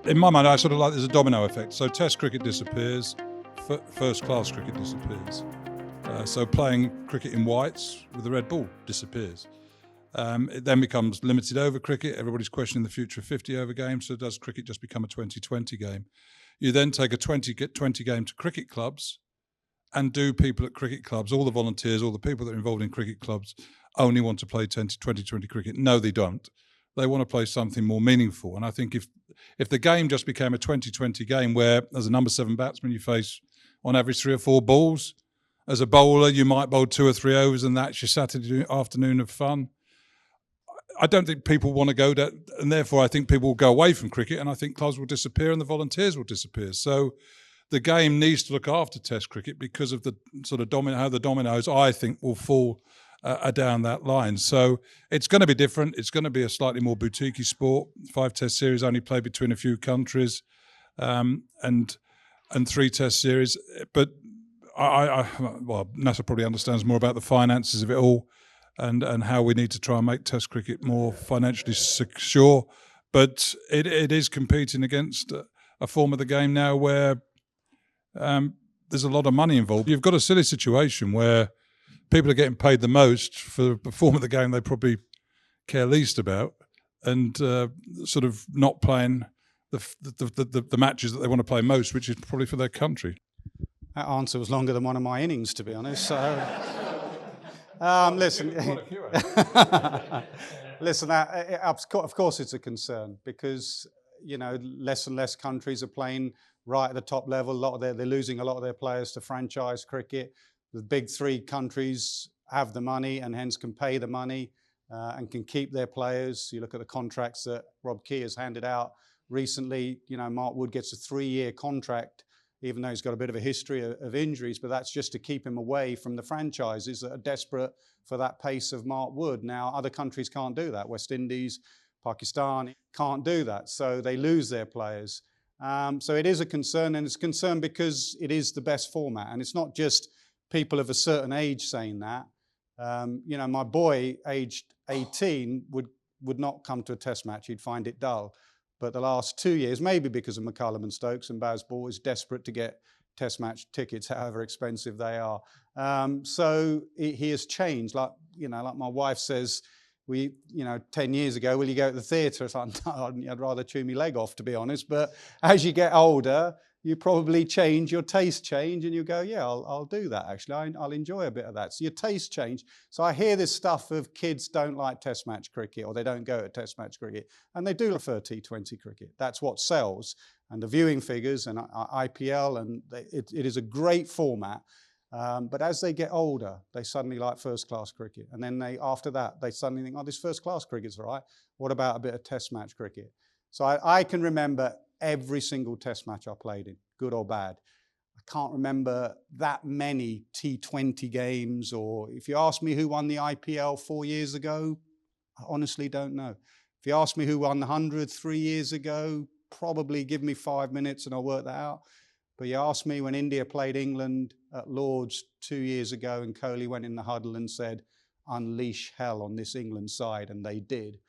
In my mind, I sort of like there's a domino effect. So Test cricket disappears, first-class cricket disappears. So playing cricket in whites with the red ball disappears. It then becomes limited over cricket. Everybody's questioning the future of 50-over games. So does cricket just become a 2020 game? You then take a 20 game to cricket clubs, and do people at cricket clubs, all the volunteers, all the people that are involved in cricket clubs, only want to play 2020 cricket? No, they don't. They want to play something more meaningful. And I think if the game just became a 2020 game where, as a number 7 batsman, you face on average 3 or 4 balls, as a bowler, you might bowl 2 or 3 overs, and that's your Saturday afternoon of fun. I don't think people want to go that, and therefore I think people will go away from cricket, and I think clubs will disappear and the volunteers will disappear. So the game needs to look after Test cricket because of the sort of how the dominoes, I think, will fall down that line. So it's going to be different. It's going to be a slightly more boutique-y sport. 5 Test series only played between a few countries, and 3 Test series. But well, Nasser probably understands more about the finances of it all, and how we need to try and make Test cricket more financially secure. But it is competing against a form of the game now where there's a lot of money involved. You've got a silly situation where people are getting paid the most for the form of the game they probably care least about, and sort of not playing the matches that they want to play most, which is probably for their country. That answer was longer than one of my innings, to be honest. So, listen, listen. Of course, it's a concern because less and less countries are playing right at the top level. They're losing a lot of their players to franchise cricket. The big 3 countries have the money and hence can pay the money and can keep their players. You look at the contracts that Rob Key has handed out recently. Mark Wood gets a 3-year contract, even though he's got a bit of a history of injuries, but that's just to keep him away from the franchises that are desperate for that pace of Mark Wood. Now, other countries can't do that. West Indies, Pakistan can't do that, so they lose their players. So it is a concern, and it's a concern because it is the best format, and it's not just people of a certain age saying that. My boy, aged 18, would not come to a Test match. He'd find it dull. But the last 2 years, maybe because of McCullum and Stokes and Bazball, is desperate to get Test match tickets, however expensive they are. So he has changed. Like my wife says, 10 years ago, will you go to the theatre? It's like, no, I'd rather chew my leg off, to be honest. But as you get older, you probably change, your taste change, and you go, yeah, I'll do that, actually. I'll enjoy a bit of that. So your taste change. So I hear this stuff of kids don't like Test match cricket, or they don't go to Test match cricket, and they do prefer T20 cricket. That's what sells. And the viewing figures and IPL, and it is a great format. But as they get older, they suddenly like first-class cricket. And then after that, they suddenly think, oh, this first-class cricket's all right. What about a bit of Test match cricket? So I can remember every single Test match I played in, good or bad. I can't remember that many T20 games, or if you ask me who won the IPL 4 years ago, I honestly don't know. If you ask me who won the 100 3 years ago, probably give me 5 minutes and I'll work that out. But you ask me when India played England at Lord's 2 years ago and Kohli went in the huddle and said, unleash hell on this England side, and they did.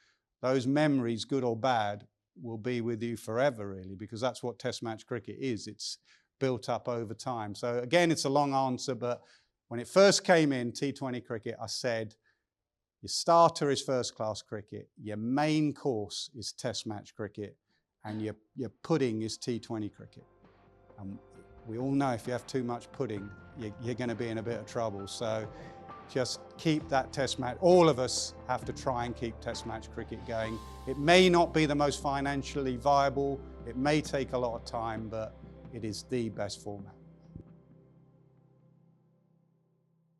Those memories, good or bad, will be with you forever, really, because that's what Test match cricket is. It's built up over time. So again, it's a long answer, but when it first came in, T20 cricket, I said, your starter is first-class cricket, your main course is Test match cricket, and your pudding is T20 cricket. We all know if you have too much pudding, you're going to be in a bit of trouble. So just keep that Test match. All of us have to try and keep Test match cricket going. It may not be the most financially viable, it may take a lot of time, but it is the best format.